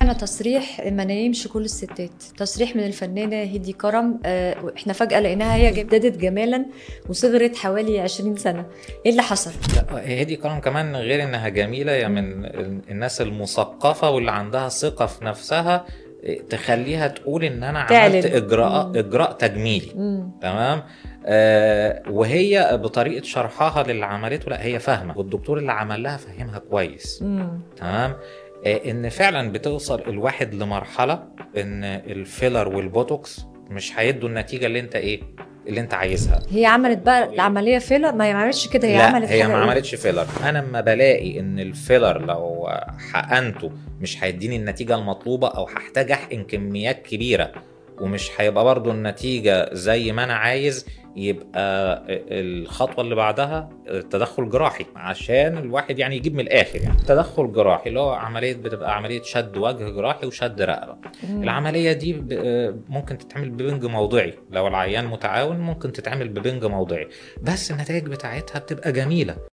أنا تصريح ما نايمش كل الستات، تصريح من الفنانة هدي كرم. احنا فجأة لقيناها هي ازدادت جمالا وصغرت حوالي 20 سنة. ايه اللي حصل؟ لا، هدي كرم كمان غير انها جميلة، هي من الناس المثقفة واللي عندها ثقة في نفسها تخليها تقول ان انا عملت اجراء تجميلي. تمام. وهي بطريقة شرحها للي عملته، لا هي فاهمة، والدكتور اللي عمل لها فهمها كويس. تمام. ان فعلا بتوصل الواحد لمرحلة ان الفيلر والبوتوكس مش هيدوا النتيجة اللي انت عايزها. هي عملت بقى العملية فيلر؟ ما هي ما عملتش كده، هي لا، عملت هي حاجة ما إيه؟ عملتش فيلر. انا لما بلاقي ان الفيلر لو حقنته مش هيديني النتيجة المطلوبة، او هحتاج احقن كميات كبيرة ومش هيبقى برضو النتيجة زي ما انا عايز، يبقى الخطوة اللي بعدها تدخل جراحي، عشان الواحد يعني يجيب من الاخر. يعني تدخل جراحي اللي هو بتبقى عملية شد وجه جراحي وشد رقبة. العملية دي ممكن تتعمل ببنج موضعي، لو العيان متعاون ممكن تتعمل ببنج موضعي، بس النتائج بتاعتها بتبقى جميلة.